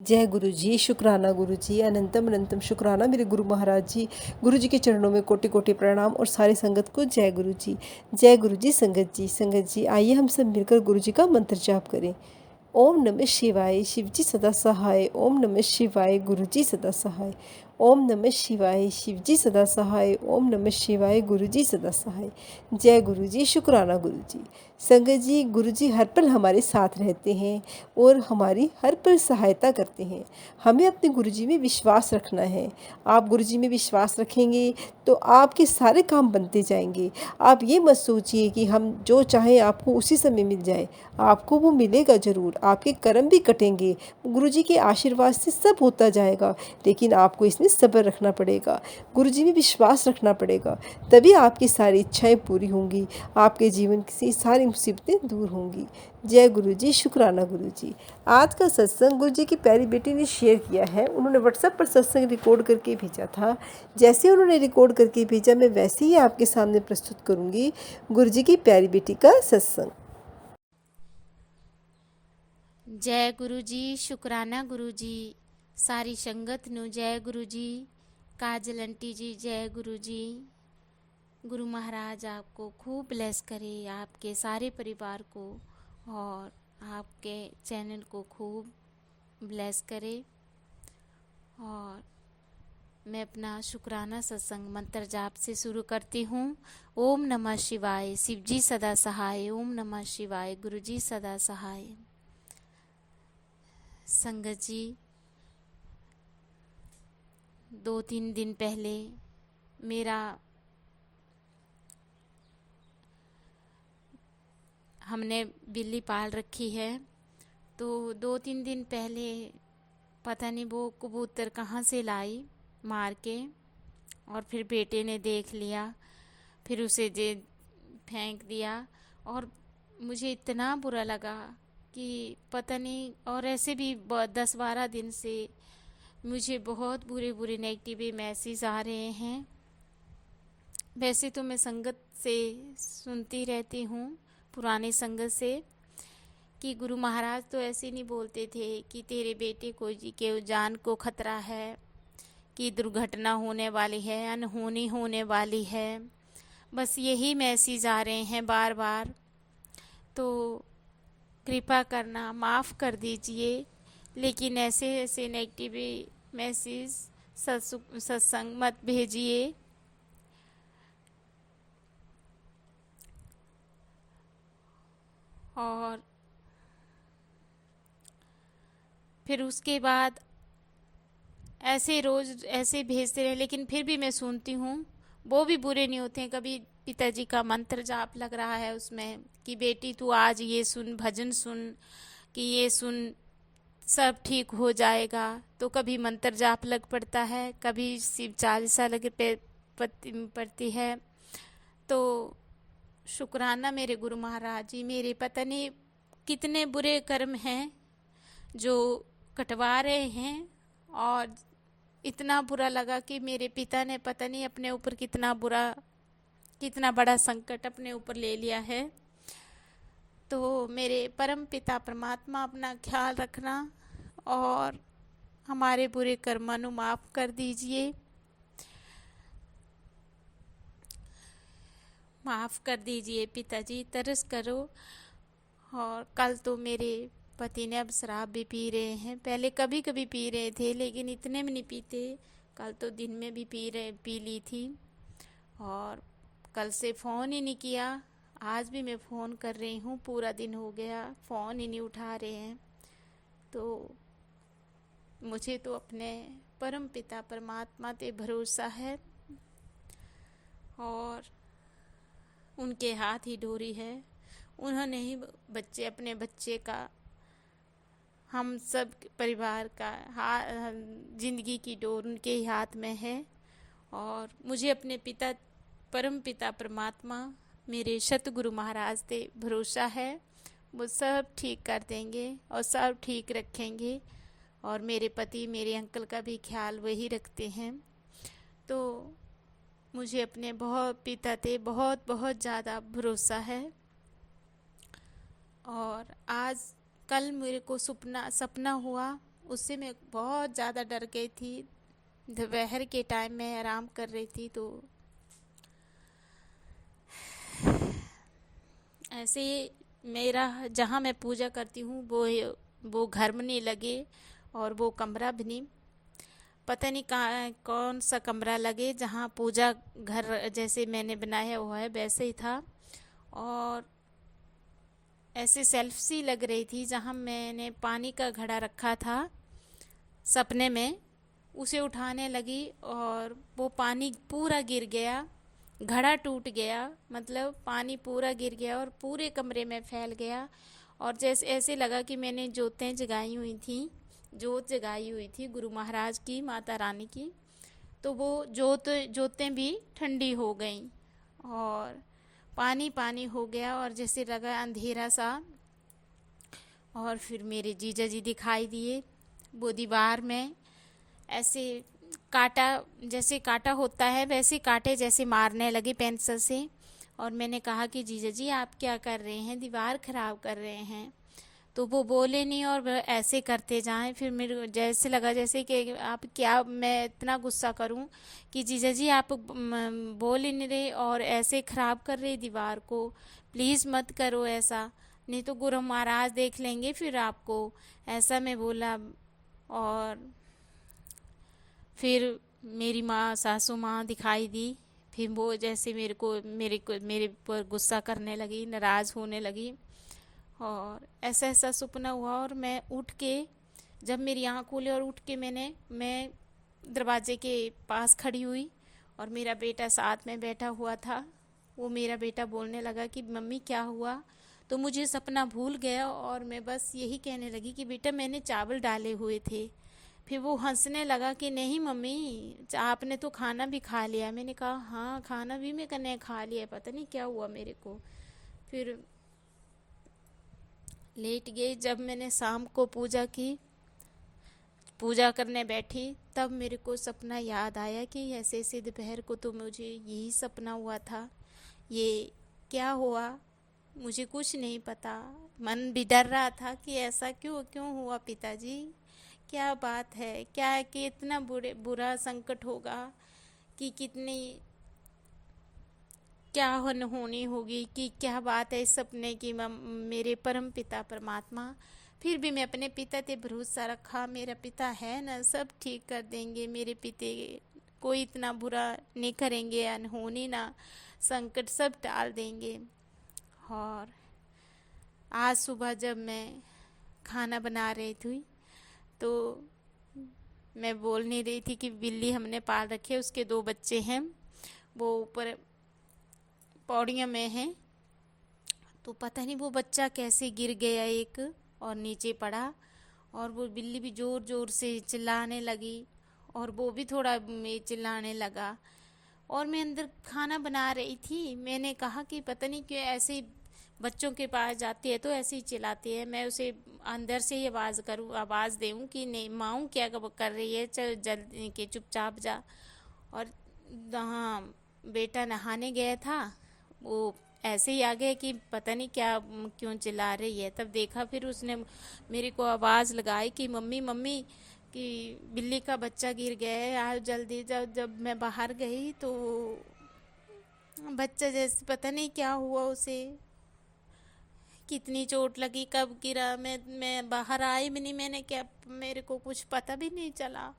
जय गुरु जी, शुक्राना गुरु जी, अनंतम अनंतम शुक्राना मेरे गुरु महाराज जी। गुरु जी के चरणों में कोटि कोटि प्रणाम और सारी संगत को जय गुरु जी। जय गुरु जी। संगत जी आइए हम सब मिलकर गुरु जी का मंत्र जाप करें। ओम नमः शिवाय, शिव जी सदा सहाय। ओम नमः शिवाय, गुरु जी सदा सहाय। ओम नमः शिवाय, शिव जी सदा सहाय। ओम नमः शिवाय, गुरु जी सदा सहाय। जय गुरु जी, शुक्राना गुरु जी। संगत जी, गुरु जी हर पल हमारे साथ रहते हैं और हमारी हर पल सहायता करते हैं। हमें अपने गुरु जी में विश्वास रखना है। आप गुरु जी में विश्वास रखेंगे तो आपके सारे काम बनते जाएंगे। आप ये मत सोचिए कि हम जो चाहें आपको उसी समय मिल जाए। आपको वो मिलेगा ज़रूर। आपके कर्म भी कटेंगे, गुरु जी के आशीर्वाद से सब होता जाएगा। लेकिन आपको इसमें सब्र रखना पड़ेगा, गुरु जी में विश्वास रखना पड़ेगा, तभी आपकी सारी इच्छाएं पूरी होंगी, आपके जीवन की सारी मुसीबतें दूर होंगी। जय गुरु जी, शुक्राना गुरु जी। आज का सत्संग गुरु जी की प्यारी बेटी ने शेयर किया है। उन्होंने व्हाट्सएप पर सत्संग रिकॉर्ड करके भेजा था। जैसे उन्होंने रिकॉर्ड करके भेजा मैं वैसे ही आपके सामने प्रस्तुत करूंगी गुरु जी की प्यारी बेटी का सत्संग। जय गुरु जी, शुक्राना गुरु जी, सारी संगत नु जय गुरु जी। काजल आंटी जी जय गुरु जी। गुरु महाराज आपको खूब ब्लेस करे, आपके सारे परिवार को और आपके चैनल को खूब ब्लेस करे। और मैं अपना शुक्राना सत्संग मंत्र जाप से शुरू करती हूँ। ओम नमः शिवाय, शिव जी सदा सहाय। ओम नमः शिवाय, गुरु जी सदा सहाय। संगत जी, 2-3 दिन पहले मेरा हमने बिल्ली पाल रखी है, तो 2-3 दिन पहले पता नहीं वो कबूतर कहाँ से लाई मार के, और फिर बेटे ने देख लिया, फिर उसे जे फेंक दिया। और मुझे इतना बुरा लगा कि पता नहीं, और ऐसे भी 10-12 दिन से मुझे बहुत बुरे बुरे नेगेटिव मैसेज आ रहे हैं। वैसे तो मैं संगत से सुनती रहती हूँ, पुराने संगत से, कि गुरु महाराज तो ऐसे नहीं बोलते थे कि तेरे बेटे को जी के जान को खतरा है, कि दुर्घटना होने वाली है, अनहोनी होने वाली है। बस यही मैसेज आ रहे हैं बार बार। तो कृपा करना, माफ़ कर दीजिए, लेकिन ऐसे ऐसे नेगेटिव मैसेज सत्संग मत भेजिए। और फिर उसके बाद ऐसे रोज़ ऐसे भेजते रहे, लेकिन फिर भी मैं सुनती हूँ, वो भी बुरे नहीं होते हैं। कभी पिताजी का मंत्र जाप लग रहा है उसमें कि बेटी तू आज ये सुन, भजन सुन, कि ये सुन सब ठीक हो जाएगा। तो कभी मंत्र जाप लग पड़ता है, कभी शिव चालीसा लग पड़ती है। तो शुक्राना मेरे गुरु महाराज जी, मेरे पता नहीं कितने बुरे कर्म हैं जो कटवा रहे हैं। और इतना बुरा लगा कि मेरे पिता ने पता नहीं अपने ऊपर कितना बड़ा संकट अपने ऊपर ले लिया है। तो मेरे परम पिता परमात्मा अपना ख्याल रखना और हमारे बुरे कर्मानु माफ़ कर दीजिए, माफ़ कर दीजिए पिताजी, तरस करो। और कल तो मेरे पति ने, अब शराब भी पी रहे हैं, पहले कभी कभी पी रहे थे लेकिन इतने में नहीं पीते, कल तो दिन में भी पी ली थी। और कल से फ़ोन ही नहीं किया। आज भी मैं फ़ोन कर रही हूँ, पूरा दिन हो गया, फ़ोन ही नहीं उठा रहे हैं। तो मुझे तो अपने परम पिता परमात्मा पे भरोसा है और उनके हाथ ही डोरी है। उन्होंने ही अपने बच्चे का, हम सब परिवार का जिंदगी की डोर उनके ही हाथ में है। और मुझे अपने परम पिता परमात्मा, मेरे सतगुरु महाराज पे भरोसा है, वो सब ठीक कर देंगे और सब ठीक रखेंगे। और मेरे पति, मेरे अंकल का भी ख्याल वही रखते हैं। तो मुझे अपने पिता पे बहुत बहुत ज़्यादा भरोसा है। और कल मेरे को सपना हुआ, उससे मैं बहुत ज़्यादा डर गई थी। दोपहर के टाइम में आराम कर रही थी तो ऐसे मेरा जहाँ मैं पूजा करती हूँ वो घर में नहीं लगे और वो कमरा भी नहीं, पता नहीं कहाँ कौन सा कमरा लगे, जहाँ पूजा घर जैसे मैंने बनाया हुआ है वैसे ही था। और ऐसे सेल्फ सी लग रही थी, जहाँ मैंने पानी का घड़ा रखा था सपने में, उसे उठाने लगी और वो पानी पूरा गिर गया, घड़ा टूट गया, मतलब पानी पूरा गिर गया और पूरे कमरे में फैल गया। और जैसे ऐसे लगा कि मैंने जोतें जगाई हुई थी, जोत जगाई हुई थी गुरु महाराज की, माता रानी की, तो वो जोतें भी ठंडी हो गईं और पानी पानी हो गया और जैसे लगा अंधेरा सा। और फिर मेरे जीजा जी दिखाई दिए, वो दीवार में ऐसे काटा, जैसे काटा होता है वैसे काटे जैसे मारने लगे पेंसिल से। और मैंने कहा कि जीजा जी आप क्या कर रहे हैं, दीवार ख़राब कर रहे हैं। तो वो बोले नहीं और वह ऐसे करते जाएं। फिर मेरे जैसे लगा जैसे कि आप क्या, मैं इतना गुस्सा करूं कि जीजा जी आप बोल ही नहीं रहे और ऐसे ख़राब कर रहे दीवार को, प्लीज़ मत करो ऐसा, नहीं तो गुरु महाराज देख लेंगे फिर आपको, ऐसा मैं बोला। और फिर मेरी माँ, सासू माँ दिखाई दी। फिर वो जैसे मेरे पर गुस्सा करने लगी, नाराज़ होने लगी। और ऐसा ऐसा सपना हुआ और मैं उठ के, जब मेरी आँख खुली और उठ के मैं दरवाजे के पास खड़ी हुई और मेरा बेटा साथ में बैठा हुआ था। वो मेरा बेटा बोलने लगा कि मम्मी क्या हुआ, तो मुझे सपना भूल गया और मैं बस यही कहने लगी कि बेटा मैंने चावल डाले हुए थे। फिर वो हंसने लगा कि नहीं मम्मी, आपने तो खाना भी खा लिया। मैंने कहा हाँ खाना भी मैंने खा लिया, पता नहीं क्या हुआ मेरे को। फिर लेट गई। जब मैंने शाम को पूजा की, पूजा करने बैठी, तब मेरे को सपना याद आया कि ऐसे ऐसे दोपहर को तो मुझे यही सपना हुआ था। ये क्या हुआ मुझे कुछ नहीं पता। मन भी डर रहा था कि ऐसा क्यों क्यों हुआ पिताजी, क्या बात है, क्या कि इतना बुरा संकट होगा, कि कितनी क्या अनहोनी होगी, कि क्या बात है इस सपने की। मेरे परम पिता परमात्मा, फिर भी मैं अपने पिता पे भरोसा रखा, मेरा पिता है ना, सब ठीक कर देंगे, मेरे पिता कोई इतना बुरा नहीं करेंगे, अनहोनी ना संकट सब टाल देंगे। और आज सुबह जब मैं खाना बना रही थी तो मैं बोल नहीं रही थी कि बिल्ली हमने पाल रखी है, उसके 2 बच्चे हैं, वो ऊपर पौड़ियों में हैं। तो पता नहीं वो बच्चा कैसे गिर गया एक और नीचे पड़ा, और वो बिल्ली भी ज़ोर ज़ोर से चिल्लाने लगी और वो भी थोड़ा चिल्लाने लगा। और मैं अंदर खाना बना रही थी, मैंने कहा कि पता नहीं क्यों ऐसे बच्चों के पास जाती है तो ऐसे ही चिल्लाती है। मैं उसे अंदर से ही आवाज़ दूँ कि नहीं माँ क्या कर रही है, चल जल्दी के चुपचाप जा। और हाँ, बेटा नहाने गया था, वो ऐसे ही आ गया कि पता नहीं क्या क्यों चिल्ला रही है। तब देखा, फिर उसने मेरे को आवाज़ लगाई कि मम्मी मम्मी, कि बिल्ली का बच्चा गिर गया है, आओ जल्दी। जब मैं बाहर गई तो बच्चा जैसे पता नहीं क्या हुआ उसे, कितनी चोट लगी, कब गिरा, मैं बाहर आई भी नहीं, मैंने क्या, मेरे को कुछ पता भी नहीं चला।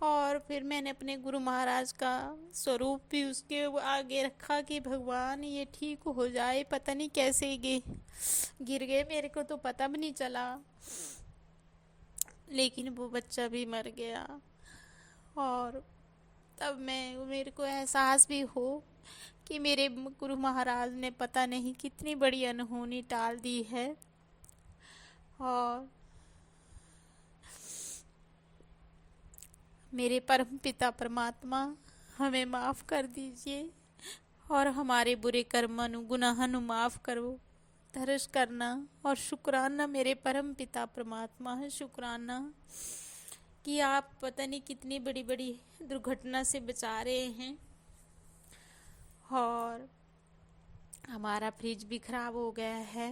और फिर मैंने अपने गुरु महाराज का स्वरूप भी उसके आगे रखा कि भगवान ये ठीक हो जाए। पता नहीं कैसे गिर गए, मेरे को तो पता भी नहीं चला, लेकिन वो बच्चा भी मर गया। और तब मेरे को एहसास भी हो कि मेरे गुरु महाराज ने पता नहीं कितनी बड़ी अनहोनी टाल दी है। और मेरे परम पिता परमात्मा हमें माफ़ कर दीजिए और हमारे बुरे कर्म गुनाह माफ़ करो, तरस करना। और शुक्राना मेरे परम पिता परमात्मा है, शुक्राना कि आप पता नहीं कितनी बड़ी बड़ी दुर्घटना से बचा रहे हैं। और हमारा फ्रिज भी ख़राब हो गया है,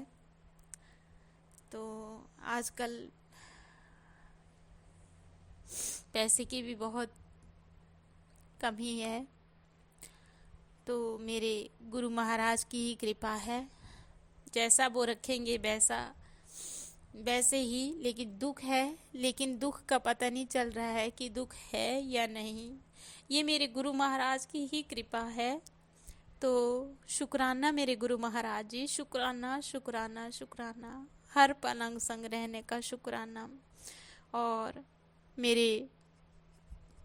तो आजकल पैसे की भी बहुत कमी है। तो मेरे गुरु महाराज की ही कृपा है, जैसा वो रखेंगे वैसे ही। लेकिन दुख है, लेकिन दुख का पता नहीं चल रहा है कि दुख है या नहीं। ये मेरे गुरु महाराज की ही कृपा है। तो शुक्राना मेरे गुरु महाराज जी, शुक्राना शुक्राना शुक्राना, हर पल अंग संग रहने का शुक्राना। और मेरे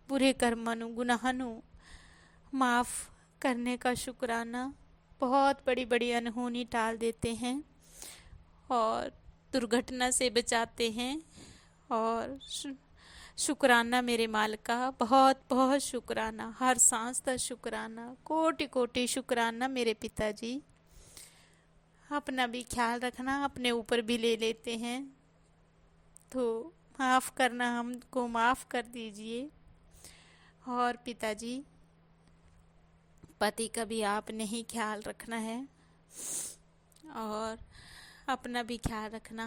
बुरे कर्मनु गुनाहनु माफ़ करने का शुक्राना। बहुत बड़ी बड़ी अनहोनी टाल देते हैं और दुर्घटना से बचाते हैं। और शुक्राना मेरे मालिक का, बहुत बहुत शुक्राना, हर सांस का शुक्राना, कोटि कोटि शुक्राना मेरे पिताजी। अपना भी ख्याल रखना, अपने ऊपर भी ले लेते हैं तो माफ़ करना, हमको माफ़ कर दीजिए। और पिताजी, पति का भी आपने ही ख्याल रखना है और अपना भी ख्याल रखना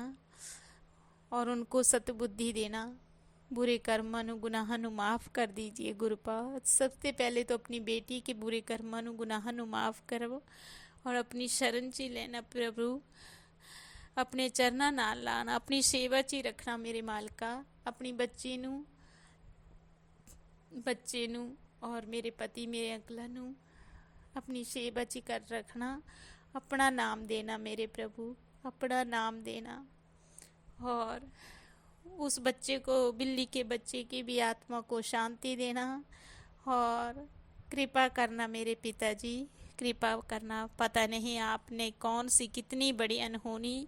और उनको सतबुद्धि देना। बुरे कर्मानु गुनाहनु माफ़ कर दीजिए गुरुपा। सबसे पहले तो अपनी बेटी के बुरे कर्मानु गुनाहनु माफ़ करो और अपनी शरण ची लेना प्रभु, अपने चरना नाल लाना, अपनी सेवा ची रखना मेरे मालका। अपनी बच्चे नू और मेरे पति मेरे अंकल नू अपनी सेवा ची कर रखना। अपना नाम देना मेरे प्रभु, अपना नाम देना। और उस बच्चे को, बिल्ली के बच्चे की भी आत्मा को शांति देना और कृपा करना मेरे पिताजी, कृपा करना। पता नहीं आपने कौन सी कितनी बड़ी अनहोनी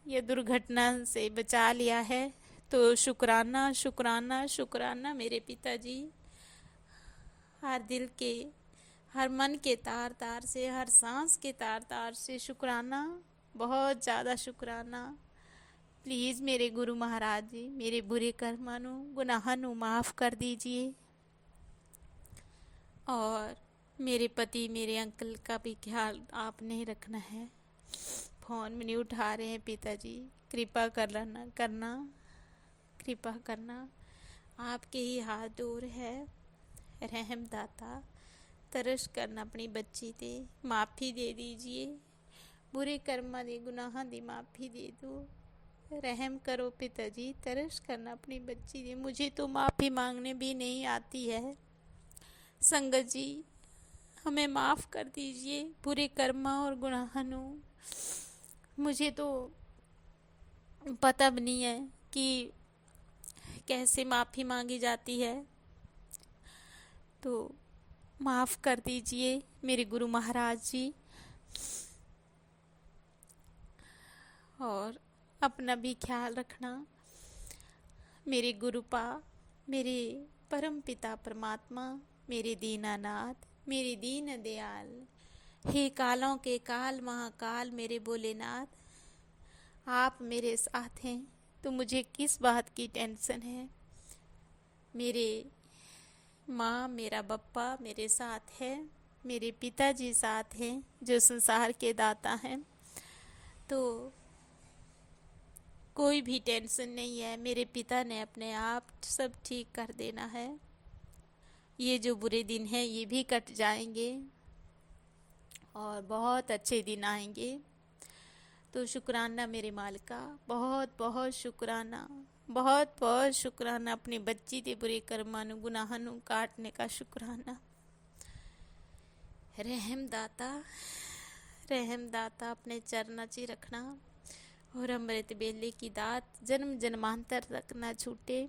या दुर्घटना से बचा लिया है। तो शुक्राना शुक्राना शुक्राना मेरे पिताजी। हर दिल के, हर मन के तार तार से, हर सांस के तार तार से शुक्राना, बहुत ज़्यादा शुक्राना। प्लीज़ मेरे गुरु महाराज जी, मेरे बुरे कर्मानु गुनाहनु माफ़ कर दीजिए। और मेरे पति मेरे अंकल का भी ख्याल आपने ही रखना है। फ़ोन में नहीं उठा रहे हैं पिताजी, कृपा करना कृपा करना। आपके ही हाथ दूर है, रहम दाता। तरस करना अपनी बच्ची ते, माफ़ी दे दीजिए। बुरे कर्मा दे गुनाह दी माफ़ी दे दो, रहम करो पिताजी। तरस करना अपनी बच्ची दे। मुझे तो माफ़ी मांगने भी नहीं आती है। संगत जी, हमें माफ़ कर दीजिए बुरे कर्मा और गुनाहनु। मुझे तो पता भी नहीं है कि कैसे माफ़ी मांगी जाती है। तो माफ़ कर दीजिए मेरे गुरु महाराज जी। और अपना भी ख्याल रखना मेरे गुरुपा, मेरे परम पिता परमात्मा, मेरे दीनानाथ, मेरे दीन दयाल। हे कालों के काल महाकाल मेरे भोलेनाथ, आप मेरे साथ हैं तो मुझे किस बात की टेंशन है। मेरे माँ, मेरा बप्पा मेरे साथ है, मेरे पिताजी साथ हैं जो संसार के दाता हैं। तो कोई भी टेंशन नहीं है, मेरे पिता ने अपने आप सब ठीक कर देना है। ये जो बुरे दिन हैं ये भी कट जाएंगे और बहुत अच्छे दिन आएंगे। तो शुक्राना मेरे मालिका, बहुत बहुत शुक्राना, बहुत बहुत शुक्राना। अपनी बच्ची के बुरे कर्मानु गुनाहनु काटने का शुक्राना। रहम दाता अपने चरनाची रखना और अमृत बेले की दात जन्म जन्मांतर तक ना छूटे।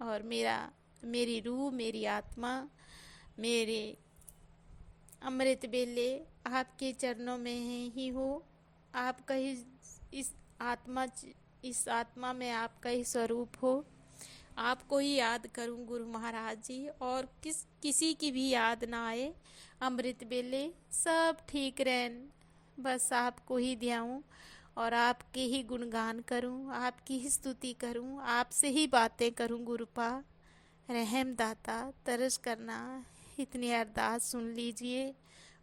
और मेरी रूह, मेरी आत्मा, मेरे अमृत बेले आपके चरणों में ही हो। आपका ही इस आत्मा में आपका ही स्वरूप हो। आपको ही याद करूं गुरु महाराज जी, और किसी की भी याद ना आए। अमृत बेले सब ठीक रहें, बस आपको ही ध्याऊं और आपके ही गुणगान करूं, आपकी ही स्तुति करूं, आपसे ही बातें करूं। गुरुपा, रहम दाता, तरस करना, इतनी अरदास सुन लीजिए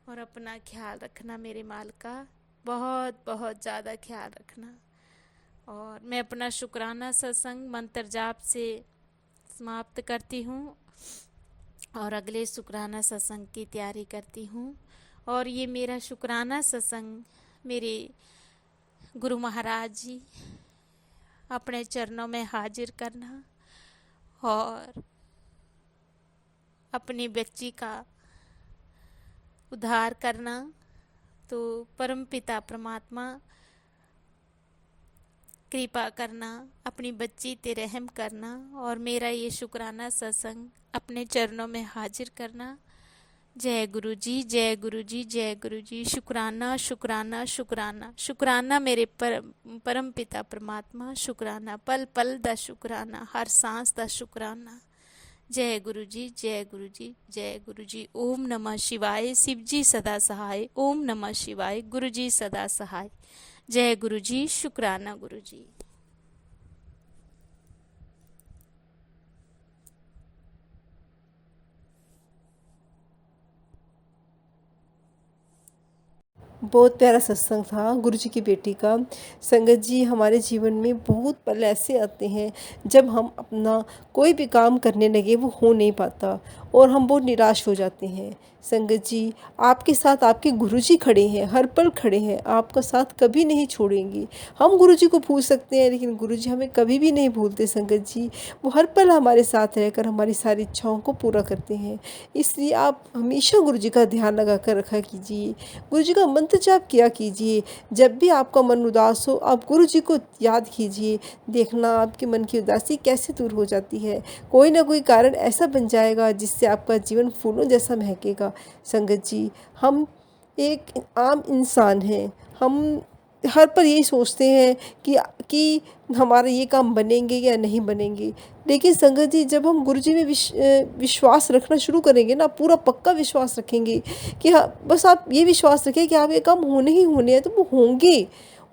और अपना ख्याल रखना मेरे मालिका, बहुत बहुत ज़्यादा ख्याल रखना। और मैं अपना शुक्राना सत्संग मंत्र जाप से समाप्त करती हूँ और अगले शुक्राना सत्संग की तैयारी करती हूँ। और ये मेरा शुक्राना सत्संग मेरे गुरु महाराज जी अपने चरणों में हाजिर करना और अपनी बच्ची का उद्धार करना, तो परमपिता परमात्मा कृपा करना, अपनी बच्ची ते रहम करना और मेरा ये शुक्राना सत्संग अपने चरणों में हाजिर करना। जय गुरु जी, जय गुरु जी, जय गुरु जी। शुक्राना शुक्राना शुक्राना शुक्राना मेरे परम पिता परमात्मा, शुक्राना पल पल दा शुक्राना, हर सांस दा शुक्राना। जय गुरु जी, जय गुरु जी, जय गुरु जी। ओम नमः शिवाय। शिव जी सदा सहाय। ओम नमः शिवाय। गुरु जी सदा सहाय। जय गुरु जी। शुक्राना गुरु जी। बहुत प्यारा सत्संग था गुरु जी की बेटी का। संगत जी, हमारे जीवन में बहुत पल ऐसे आते हैं जब हम अपना कोई भी काम करने लगे वो हो नहीं पाता और हम बहुत निराश हो जाते हैं। संगत जी, आपके साथ आपके गुरु जी खड़े हैं, हर पल खड़े हैं, आपका साथ कभी नहीं छोड़ेंगे। हम गुरु जी को भूल सकते हैं लेकिन गुरु जी हमें कभी भी नहीं भूलते। संगत जी, वो हर पल हमारे साथ रहकर हमारी सारी इच्छाओं को पूरा करते हैं। इसलिए आप हमेशा गुरु जी का ध्यान लगा कर रखा कीजिए, गुरु जी का मंत्र जाप किया कीजिए। जब भी आपका मन उदास हो आप गुरु जी को याद कीजिए, देखना आपके मन की उदासी कैसे दूर हो जाती है। कोई ना कोई कारण ऐसा बन जाएगा जिससे आपका जीवन फूलों जैसा महकेगा। संगत जी, हम एक आम इंसान हैं, हम हर पर यही सोचते हैं कि हमारा ये काम बनेंगे या नहीं बनेंगे। लेकिन संगत जी, जब हम गुरु जी में विश्वास रखना शुरू करेंगे ना, पूरा पक्का विश्वास रखेंगे कि हाँ, बस आप ये विश्वास रखें कि आप ये काम होने ही होने हैं, तो वो होंगे,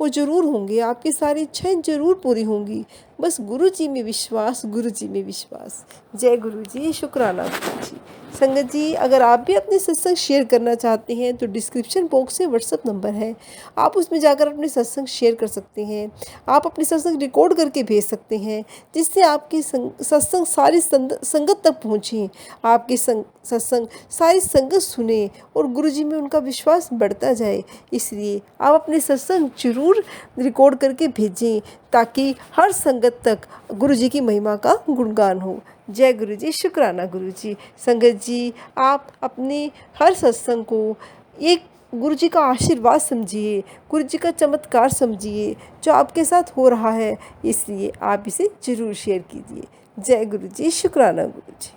वो ज़रूर होंगे, आपकी सारी इच्छाएं ज़रूर पूरी होंगी। बस गुरु जी में विश्वास, गुरु जी में विश्वास। जय गुरु जी, शुक्राना गुरु जी। संगत जी, अगर आप भी अपने सत्संग शेयर करना चाहते हैं तो डिस्क्रिप्शन बॉक्स में व्हाट्सअप नंबर है, आप उसमें जाकर अपने सत्संग शेयर कर सकते हैं। आप अपने सत्संग रिकॉर्ड करके भेज सकते हैं जिससे आपकी सत्संग सारी संगत तक पहुँचे, आपके सत्संग सारी संगत सुने और गुरु जी में उनका विश्वास बढ़ता जाए। इसलिए आप अपने सत्संग जरूर रिकॉर्ड करके भेजें ताकि हर संगत तक गुरु जी की महिमा का गुणगान हो। जय गुरु जी, शुक्राना गुरु जी। संगत जी, आप अपने हर सत्संग को एक गुरु जी का आशीर्वाद समझिए, गुरु जी का चमत्कार समझिए जो आपके साथ हो रहा है। इसलिए आप इसे जरूर शेयर कीजिए। जय गुरु जी, शुक्राना गुरु जी।